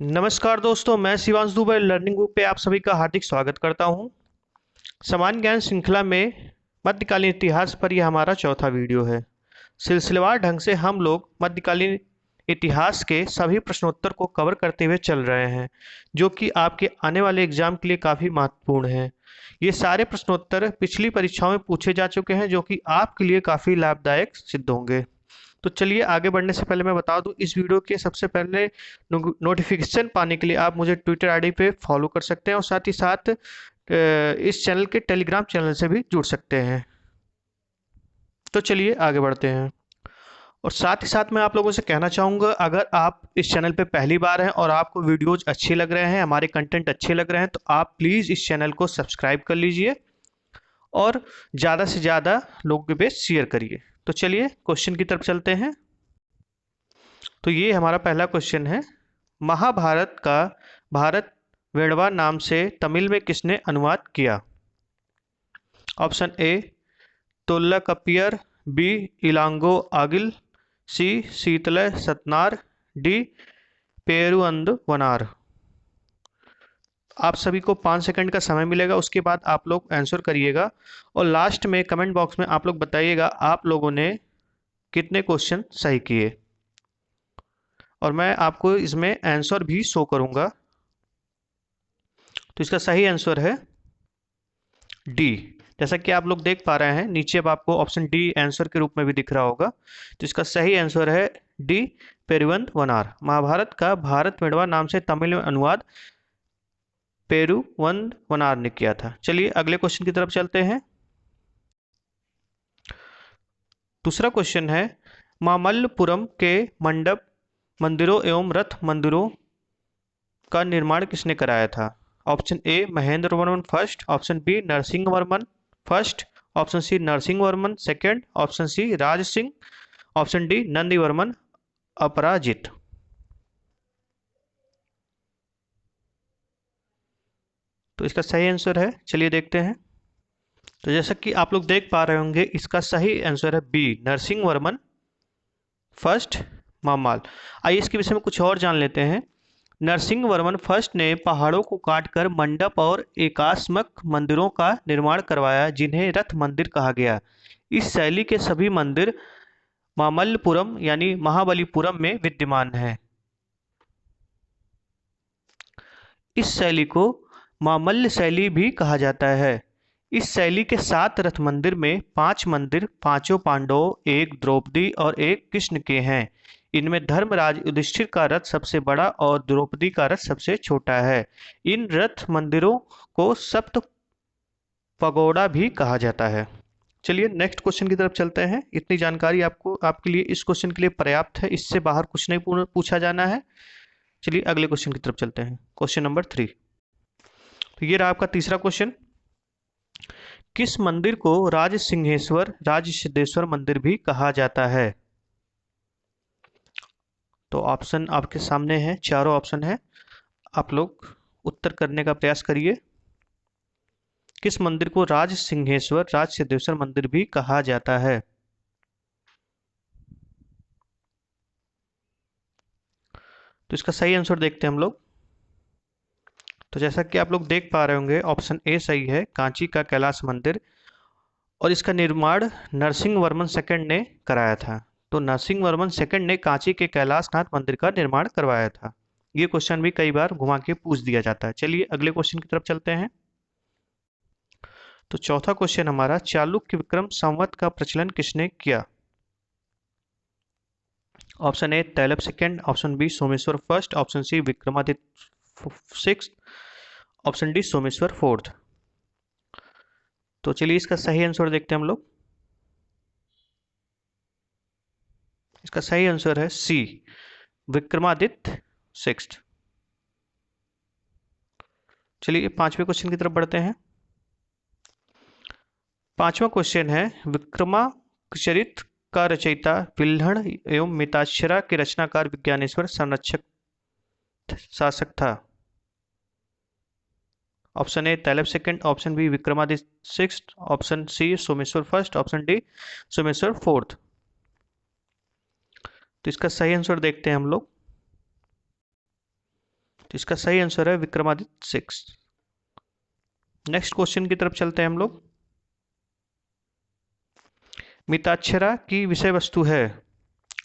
नमस्कार दोस्तों, मैं शिवांश दुबे लर्निंग बुक पे आप सभी का हार्दिक स्वागत करता हूं। सामान्य ज्ञान श्रृंखला में मध्यकालीन इतिहास पर यह हमारा चौथा वीडियो है। सिलसिलेवार ढंग से हम लोग मध्यकालीन इतिहास के सभी प्रश्नोत्तर को कवर करते हुए चल रहे हैं, जो कि आपके आने वाले एग्जाम के लिए काफ़ी महत्वपूर्ण है। ये सारे प्रश्नोत्तर पिछली परीक्षाओं में पूछे जा चुके हैं, जो कि आपके लिए काफ़ी लाभदायक सिद्ध होंगे। तो चलिए आगे बढ़ने से पहले मैं बता दूं, इस वीडियो के सबसे पहले नोटिफिकेशन पाने के लिए आप मुझे ट्विटर आईडी पे फॉलो कर सकते हैं और साथ ही साथ इस चैनल के टेलीग्राम चैनल से भी जुड़ सकते हैं। तो चलिए आगे बढ़ते हैं। और साथ ही साथ मैं आप लोगों से कहना चाहूँगा, अगर आप इस चैनल पे पहली बार हैं और आपको वीडियोज अच्छे लग रहे हैं, हमारे कंटेंट अच्छे लग रहे हैं, तो आप प्लीज़ इस चैनल को सब्सक्राइब कर लीजिए और ज़्यादा से ज़्यादा लोगों के बीच शेयर करिए। तो चलिए क्वेश्चन की तरफ चलते हैं। तो ये हमारा पहला क्वेश्चन है, महाभारत का भारत वेणवा नाम से तमिल में किसने अनुवाद किया? Option A Tolkappiyar, B Ilango Adigal, C Seethalai Sathanar, D Perundevanar. आप सभी को 5 सेकंड का समय मिलेगा, उसके बाद आप लोग आंसर करिएगा और लास्ट में कमेंट बॉक्स में आप लोग बताइएगा आप लोगों ने कितने क्वेश्चन सही किए, और मैं आपको इसमें आंसर भी शो करूंगा। तो इसका सही आंसर है डी। जैसा कि आप लोग देख पा रहे हैं नीचे, अब आपको ऑप्शन डी आंसर के रूप में भी दिख रहा होगा। तो इसका सही आंसर है डी पेरुवंदवनार। महाभारत का भारत वेणवा नाम से तमिल में अनुवाद पेरुवंदवनार ने किया था। चलिए अगले क्वेश्चन की तरफ चलते हैं। दूसरा क्वेश्चन है, मामल्लपुरम के मंडप मंदिरों एवं रथ मंदिरों का निर्माण किसने कराया था? Option A Mahendra Varman first, option B Narasimha Varman first, option C Narasimha Varman second, option C Raj Singh, option D Nandi Varman Aparajita. तो इसका सही आंसर है, चलिए देखते हैं। तो जैसा कि आप लोग देख पा रहे होंगे, इसका सही आंसर है बी नरसिंह वर्मन फर्स्ट मामाल। आइए इसके विषय में कुछ और जान लेते हैं। नरसिंह वर्मन फर्स्ट ने पहाड़ों को काटकर मंडप और एकात्मक मंदिरों का निर्माण करवाया, जिन्हें रथ मंदिर कहा गया। इस शैली के सभी मंदिर मामल्लपुरम यानी महाबलीपुरम में विद्यमान हैं। इस शैली को मामल्ल शैली भी कहा जाता है। इस शैली के 7 रथ मंदिर में 5 मंदिर पांचों पांडवों, एक द्रौपदी और एक कृष्ण के हैं। इनमें धर्मराज युधिष्ठिर का रथ सबसे बड़ा और द्रौपदी का रथ सबसे छोटा है। इन रथ मंदिरों को सप्त पगोड़ा भी कहा जाता है। चलिए नेक्स्ट क्वेश्चन की तरफ चलते हैं। इतनी जानकारी आपको आपके लिए इस क्वेश्चन के लिए पर्याप्त है, इससे बाहर कुछ नहीं पूछा जाना है। चलिए अगले क्वेश्चन की तरफ चलते हैं, क्वेश्चन नंबर 3। तो ये रहा आपका तीसरा क्वेश्चन, किस मंदिर को राज सिंहेश्वर राज सिद्धेश्वर मंदिर भी कहा जाता है? तो ऑप्शन आपके सामने है, चारों ऑप्शन है, आप लोग उत्तर करने का प्रयास करिए। किस मंदिर को राज सिंहेश्वर राज सिद्धेश्वर मंदिर भी कहा जाता है? तो इसका सही आंसर देखते हैं हम लोग। तो जैसा कि आप लोग देख पा रहे होंगे, ऑप्शन ए सही है, कांची का कैलाश मंदिर, और इसका निर्माण नरसिंह वर्मन सेकंड ने कराया था। तो नरसिंह वर्मन सेकंड ने कांची के कैलाशनाथ मंदिर का निर्माण करवाया था। ये क्वेश्चन भी कई बार घुमा के पूछ दिया जाता है। चलिए अगले क्वेश्चन की तरफ चलते हैं। तो चौथा क्वेश्चन हमारा, चालुक्य विक्रम संवत का प्रचलन किसने किया? Option A Tailapa second, option B Someshwara first, option C Vikramaditya six, option D Someshwara fourth. तो चलिए इसका सही आंसर देखते हैं हम लोग। इसका सही आंसर है सी विक्रमादित्य सिक्स्थ। चलिए पांचवें क्वेश्चन की तरफ बढ़ते हैं। पांचवा क्वेश्चन है, विक्रमाचरित का रचयिता विल्हण एवं मिताक्षरा के रचनाकार विज्ञानेश्वर संरक्षक शासक था? Option A Tailapa second, option B Vikramaditya sixth, option C Someshwara first, option D Someshwara fourth. तो इसका सही आंसर देखते हैं हम लोग। तो इसका सही आंसर है विक्रमादित्य 6। नेक्स्ट क्वेश्चन की तरफ चलते हैं हम लोग। मिताक्षरा की विषय वस्तु है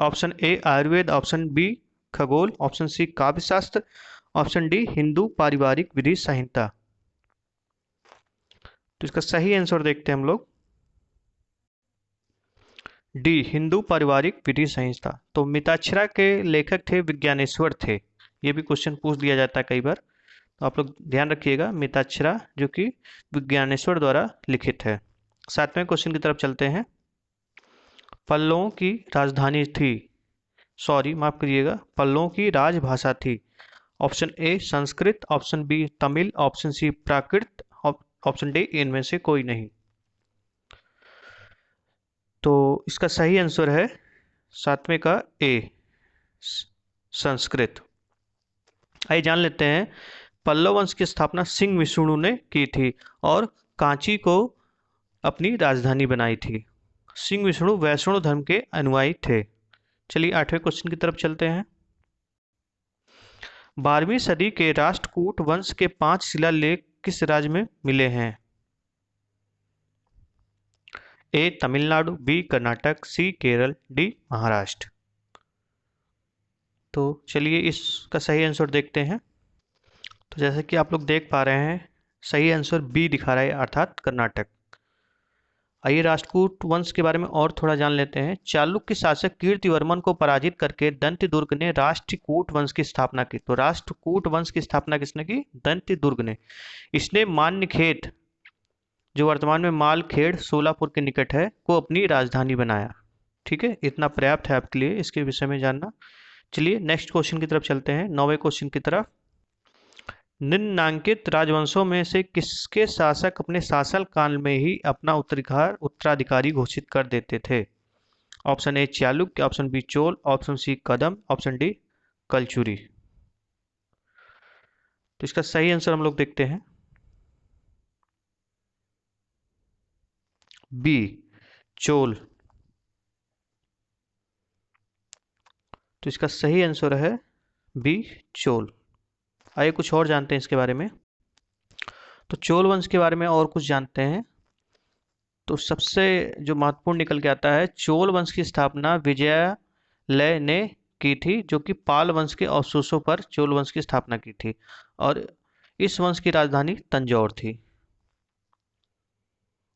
option A Ayurveda, option B खगोल, ऑप्शन सी काव्यशास्त्र, ऑप्शन डी हिंदू पारिवारिक विधि संहिता। तो इसका सही आंसर देखते हैं हम लोग, डी हिंदू पारिवारिक विधि संहिता। तो मिताक्षरा के लेखक थे विज्ञानेश्वर थे, ये भी क्वेश्चन पूछ दिया जाता है कई बार, तो आप लोग ध्यान रखिएगा, मिताक्षरा जो कि विज्ञानेश्वर द्वारा लिखित है। 7वें क्वेश्चन की तरफ चलते हैं। पल्लवों की राजधानी थी, सॉरी माफ करिएगा, पल्लवों की राजभाषा थी। Option A Sanskrit, option B Tamil, option C Prakrit, option D इनमें से कोई नहीं। तो इसका सही आंसर है 7वें का ए संस्कृत। आइए जान लेते हैं, पल्लव वंश की स्थापना सिंह विष्णु ने की थी और कांची को अपनी राजधानी बनाई थी। सिंह विष्णु वैष्णव धर्म के अनुयायी थे। चलिए 8वें क्वेश्चन की तरफ चलते हैं। 12वीं सदी के राष्ट्रकूट वंश के 5 शिलालेख किस राज्य में मिले हैं? ए तमिलनाडु, बी कर्नाटक, सी केरल, डी महाराष्ट्र। तो चलिए इसका सही आंसर देखते हैं। तो जैसे कि आप लोग देख पा रहे हैं, सही आंसर बी दिखा रहा है, अर्थात कर्नाटक। आइए राष्ट्रकूट वंश के बारे में और थोड़ा जान लेते हैं। चालुक्य शासक कीर्तिवर्मन को पराजित करके दंत्यदुर्ग ने राष्ट्रकूट वंश की स्थापना की। तो राष्ट्रकूट वंश की स्थापना किसने की? दंत्यदुर्ग ने। इसने मान्यखेत, जो वर्तमान में मालखेड़ सोलापुर के निकट है, को अपनी राजधानी बनाया। ठीक है, इतना पर्याप्त है आपके लिए इसके विषय में जानना। चलिए नेक्स्ट क्वेश्चन की तरफ चलते हैं, 9वें क्वेश्चन की तरफ। निम्नांकित राजवंशों में से किसके शासक अपने शासन काल में ही अपना उत्तराधिकारी घोषित कर देते थे? Option A Chalukya, option B Chola, option C Kadamba, option D Kalachuri. तो इसका सही आंसर हम लोग देखते हैं, बी चोल। तो इसका सही आंसर है बी चोल। आइए कुछ और जानते हैं इसके बारे में। तो चोल वंश के बारे में और कुछ जानते हैं। तो सबसे जो महत्वपूर्ण निकल के आता है, चोल वंश की स्थापना विजयालय ने की थी, जो कि पाल वंश के अवशेषों पर चोल वंश की स्थापना की थी, और इस वंश की राजधानी तंजौर थी।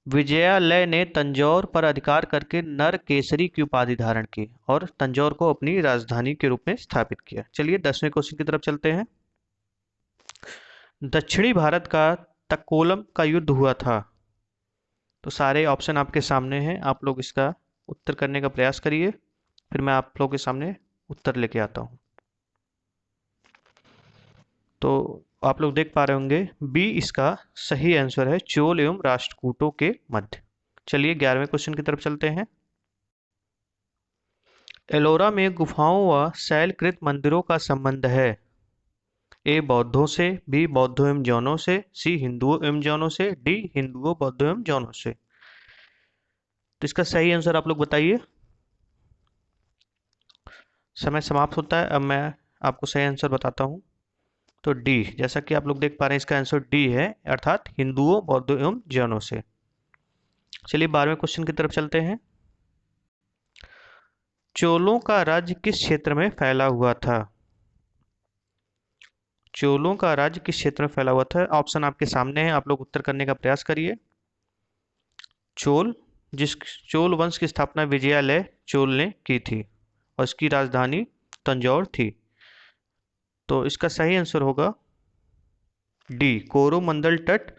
विजयालय ने तंजौर पर अधिकार करके नरकेसरी की उपाधि धारण की और तंजौर को अपनी राजधानी के रूप में स्थापित किया। चलिए 10वें क्वेश्चन की तरफ चलते हैं। दक्षिणी भारत का तक्कोलम का युद्ध हुआ था। तो सारे ऑप्शन आपके सामने हैं, आप लोग इसका उत्तर करने का प्रयास करिए, फिर मैं आप लोगों के सामने उत्तर लेके आता हूं। तो आप लोग देख पा रहे होंगे, बी इसका सही आंसर है, चोल एवं राष्ट्रकूटों के मध्य। चलिए 11वें क्वेश्चन की तरफ चलते हैं। एलोरा में गुफाओं व शैलकृत मंदिरों का संबंध है? ए बौद्धों से, बी बौद्धों एवं जैनों से, सी हिंदुओं एवं जैनों से, डी हिंदुओं बौद्धों एवं जैनों से। तो इसका सही आंसर आप लोग बताइए। समय समाप्त होता है, अब मैं आपको सही आंसर बताता हूं। तो डी, जैसा कि आप लोग देख पा रहे हैं, इसका आंसर डी है, अर्थात हिंदुओं बौद्धों एवं जैनों से। चलिए 12वें क्वेश्चन की तरफ चलते हैं। चोलों का राज्य किस क्षेत्र में फैला हुआ था? चोलों का राज्य किस क्षेत्र में फैला हुआ था? ऑप्शन आपके सामने है, आप लोग उत्तर करने का प्रयास करिए। चोल वंश की स्थापना विजयालय चोल ने की थी और इसकी राजधानी तंजौर थी। तो इसका सही आंसर होगा डी कोरोमंडल तट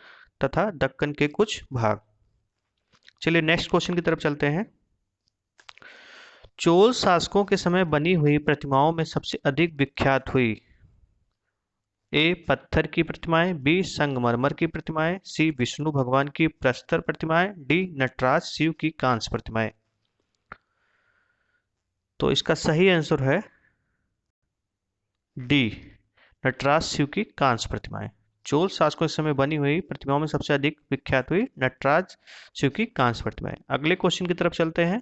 तथा दक्कन के कुछ भाग। चलिए नेक्स्ट क्वेश्चन की तरफ चलते हैं। चोल शासकों के समय बनी हुई प्रतिमाओं में सबसे अधिक विख्यात हुई? ए पत्थर की प्रतिमाएं, बी संगमरमर की प्रतिमाएं, सी विष्णु भगवान की प्रस्तर प्रतिमाएं, डी नटराज शिव की कांस्य प्रतिमाएं। तो इसका सही आंसर है डी नटराज शिव की कांस्य प्रतिमाएं। चोल शासकों के समय बनी हुई प्रतिमाओं में सबसे अधिक विख्यात हुई नटराज शिव की कांस्य प्रतिमाएं। अगले क्वेश्चन की तरफ चलते हैं।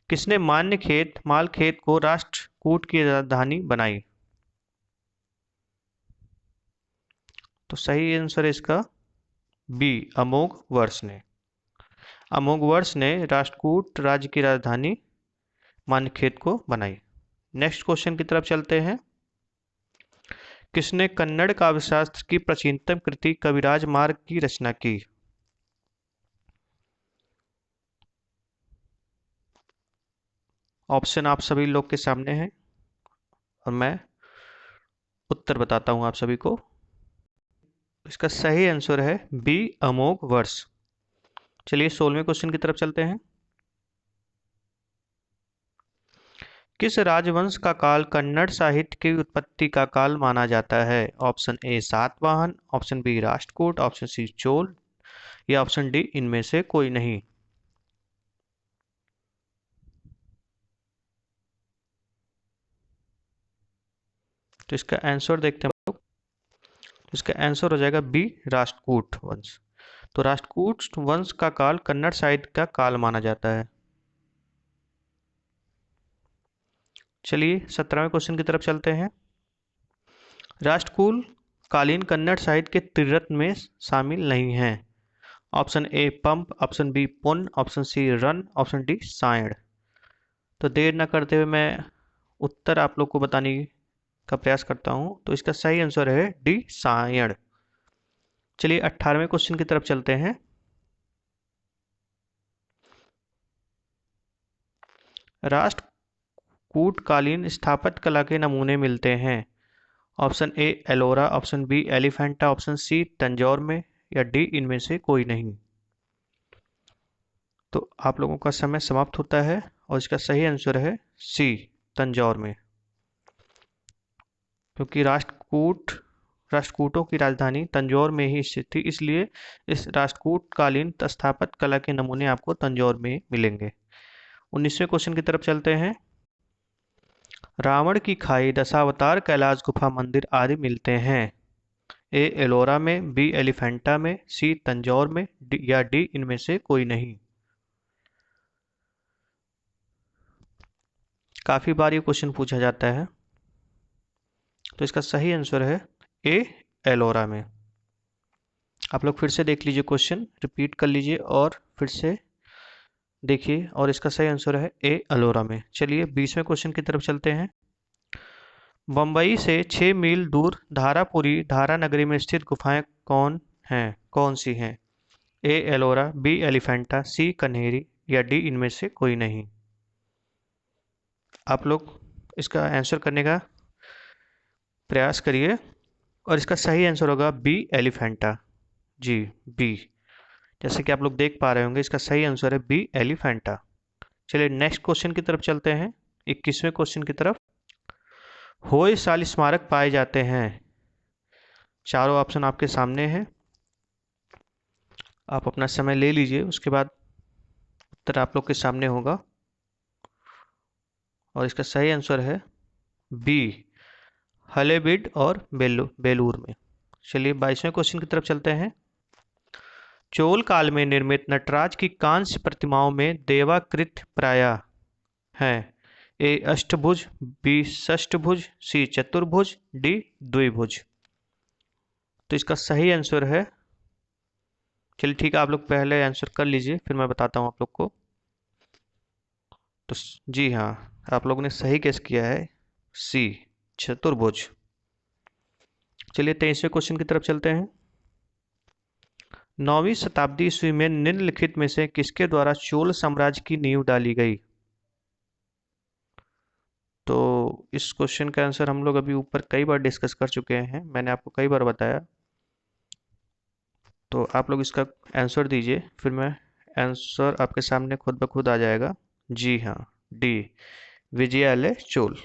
किसने मालखेत को राष्ट्रकूट की राजधानी बनाई? तो सही आंसर है इसका बी, अमोघ वर्ष ने। अमोघ वर्ष ने राष्ट्रकूट राज्य की राजधानी मानखेत को बनाई। नेक्स्ट क्वेश्चन की तरफ चलते हैं। किसने कन्नड़ काव्यशास्त्र की प्राचीनतम कृति कविराज मार्ग की रचना की? ऑप्शन आप सभी लोग के सामने है और मैं उत्तर बताता हूं आप सभी को। इसका सही आंसर है बी, अमोघ वर्ष। चलिए 16वें क्वेश्चन की तरफ चलते हैं। किस राजवंश का काल कन्नड़ साहित्य की उत्पत्ति का काल माना जाता है? Option A Satavahana, option B Rashtrakuta, option C Chola या ऑप्शन डी इनमें से कोई नहीं। तो इसका आंसर देखते हैं हम लोग। इसका आंसर हो जाएगा बी, राष्ट्रकूट वंश। तो राष्ट्रकूट वंश का काल कन्नड़ साहित्य का काल माना जाता है। चलिए 17वें क्वेश्चन की तरफ चलते हैं। राष्ट्रकूट कालीन कन्नड़ साहित्य के त्रिरत्न में शामिल नहीं हैं। Option A Pampa, option B Ponna, option C Ranna, option D Sayana. तो देर न करते हुए मैं उत्तर आप लोग को बताने का प्रयास करता हूं। तो इसका सही आंसर है डी, सायण। चलिए 18वें क्वेश्चन की तरफ चलते हैं। राष्ट्रकूटकालीन स्थापत्य कला के नमूने मिलते हैं। Option A Ellora, option B Elephanta, option C Tanjore में या डी इनमें से कोई नहीं। तो आप लोगों का समय समाप्त होता है और इसका सही आंसर है सी, तंजौर में। क्योंकि राष्ट्रकूटों की राजधानी तंजौर में ही स्थित थी, इसलिए इस राष्ट्रकूटकालीन स्थापत्य कला के नमूने आपको तंजौर में मिलेंगे। 19वें क्वेश्चन की तरफ चलते हैं। रावण की खाई, दशावतार, कैलाश गुफा मंदिर आदि मिलते हैं। ए एलोरा में, बी एलिफेंटा में, सी तंजौर में या डी इनमें से कोई नहीं। काफी बार ये क्वेश्चन पूछा जाता है। तो इसका सही आंसर है ए, एलोरा में। आप लोग फिर से देख लीजिए, क्वेश्चन रिपीट कर लीजिए और फिर से देखिए, और इसका सही आंसर है ए, एलोरा में। चलिए 20वें क्वेश्चन की तरफ चलते हैं। बंबई से 6 मील दूर धारापुरी धारा नगरी में स्थित गुफाएं कौन सी हैं? ए एलोरा, बी एलिफेंटा, सी कन्हेरी या डी इनमें से कोई नहीं। आप लोग इसका आंसर करने का प्रयास करिए और इसका सही आंसर होगा बी, एलिफेंटा। जी, बी। जैसे कि आप लोग देख पा रहे होंगे, इसका सही आंसर है बी, एलिफेंटा। चलिए नेक्स्ट क्वेश्चन की तरफ चलते हैं, 21वें क्वेश्चन की तरफ। होयसाल स्मारक पाए जाते हैं। चारों ऑप्शन आपके सामने हैं, आप अपना समय ले लीजिए, उसके बाद उत्तर आप लोग के सामने होगा और इसका सही आंसर है बी, हलेबीड और बेलूर में। चलिए 22वें क्वेश्चन की तरफ चलते हैं। चोल काल में निर्मित नटराज की कांस्य प्रतिमाओं में देवाकृति प्राय हैं। ए अष्टभुज, बी षष्ठभुज, सी चतुर्भुज, डी द्विभुज। तो इसका सही आंसर है, चलिए ठीक है, आप लोग पहले आंसर कर लीजिए, फिर मैं बताता हूं आप लोग को। तो जी हाँ, आप लोगों ने सही गेस किया है, सी, चतुर्भुज। चलिए 23वें क्वेश्चन की तरफ चलते हैं। 9वीं शताब्दी ईस्वी में निम्नलिखित में से किसके द्वारा चोल साम्राज्य की नींव डाली गई? तो इस क्वेश्चन का आंसर हम लोग अभी ऊपर कई बार डिस्कस कर चुके हैं, मैंने आपको कई बार बताया। तो आप लोग इसका आंसर दीजिए, फिर मैं आंसर आपके सामने खुद ब खुद आ जाएगा। जी हाँ, डी, विजयालय चोल,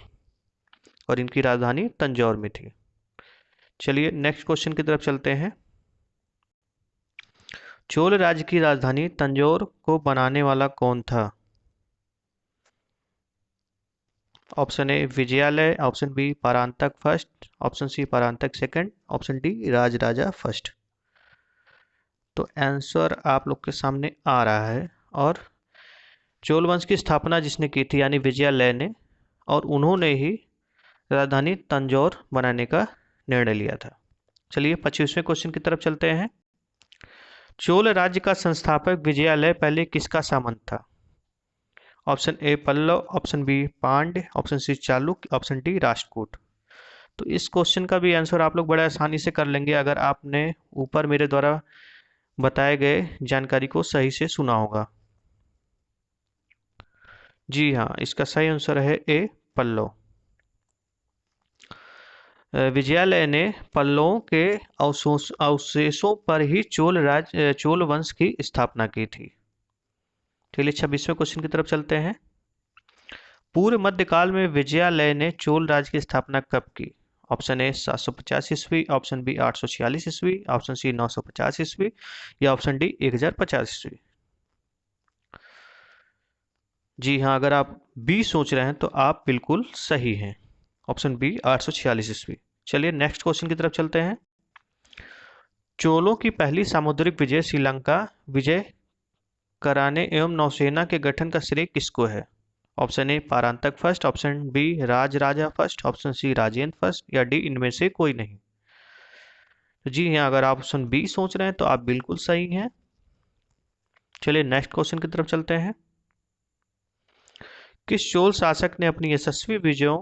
और इनकी राजधानी तंजौर में थी। चलिए नेक्स्ट क्वेश्चन की तरफ चलते हैं। चोल राज्य की राजधानी तंजौर को बनाने वाला कौन था? Option A Vijayalaya, option B Parantaka first, option C Parantaka second, option D Rajaraja first. तो आंसर आप लोग के सामने आ रहा है, और चोल वंश की स्थापना जिसने की थी यानी विजयालय ने, और उन्होंने ही राजधानी तंजौर बनाने का निर्णय लिया था। चलिए 25वें क्वेश्चन की तरफ चलते हैं। चोल राज्य का संस्थापक विजयालय पहले किसका सामंत था? Option A Pallava, option B Pandya, option C Chalukya, option D Rashtrakuta. तो इस क्वेश्चन का भी आंसर आप लोग बड़े आसानी से कर लेंगे अगर आपने ऊपर मेरे द्वारा बताए गए जानकारी को सही से सुना होगा। जी हाँ, इसका सही आंसर है ए पल्लव। विजयालय ने पल्लवों के अवशेषों पर ही चोल वंश की स्थापना की थी। चलिए 26वें क्वेश्चन की तरफ चलते हैं। पूर्व मध्यकाल में विजयालय ने चोल राज्य की स्थापना कब की? ऑप्शन ए 750 ईस्वी, ऑप्शन बी 846 ईस्वी, ऑप्शन सी 950 ईस्वी या ऑप्शन डी 1050 ईस्वी। जी हाँ, अगर आप बी सोच रहे हैं तो आप बिल्कुल सही हैं। ऑप्शन बी 846 ईस्वी। चलिए नेक्स्ट क्वेश्चन की तरफ चलते हैं। चोलों की पहली सामुद्रिक विजय श्रीलंका विजय कराने एवं नौसेना के गठन का श्रेय किसको है? Option A Parantaka first, option B Raja first, option C Rajendra first या डी इनमें से कोई नहीं। तो जी हाँ, अगर आप ऑप्शन बी सोच रहे हैं तो आप बिल्कुल सही हैं। चलिए नेक्स्ट क्वेश्चन की तरफ चलते हैं। किस चोल शासक ने अपनी यशस्वी विजयों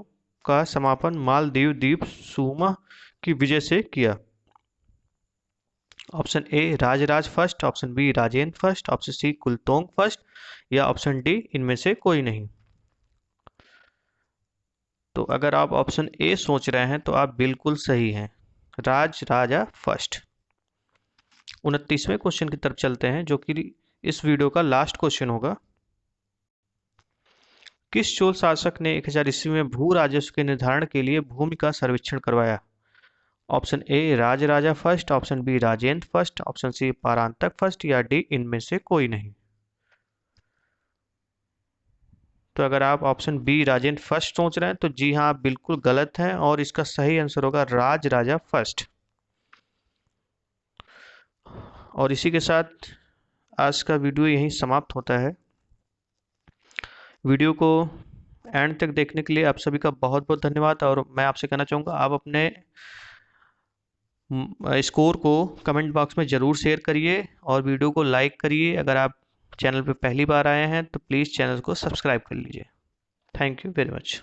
का समापन मालदीव द्वीप सुमा की विजय से किया? Option A Rajaraja first, option B Rajendra first, option C Kulothunga first या ऑप्शन डी इनमें से कोई नहीं। तो अगर आप ऑप्शन ए सोच रहे हैं तो आप बिल्कुल सही हैं, राजा फर्स्ट। 29वें क्वेश्चन की तरफ चलते हैं जो कि इस वीडियो का लास्ट क्वेश्चन होगा। किस चोल शासक ने 1000 ईस्वी में भू राजस्व के निर्धारण के लिए भूमि का सर्वेक्षण करवाया? Option A Raja first, option B Rajendra first, option C Parantaka first या डी इनमें से कोई नहीं। तो अगर आप ऑप्शन बी राजेंद्र फर्स्ट सोच रहे हैं तो जी हाँ, आप बिल्कुल गलत हैं और इसका सही आंसर होगा राजा फर्स्ट। और इसी के साथ आज का वीडियो यहीं समाप्त होता है। वीडियो को एंड तक देखने के लिए आप सभी का बहुत बहुत धन्यवाद। और मैं आपसे कहना चाहूँगा आप अपने स्कोर को कमेंट बॉक्स में ज़रूर शेयर करिए और वीडियो को लाइक करिए। अगर आप चैनल पर पहली बार आए हैं तो प्लीज़ चैनल को सब्सक्राइब कर लीजिए। Thank you very much.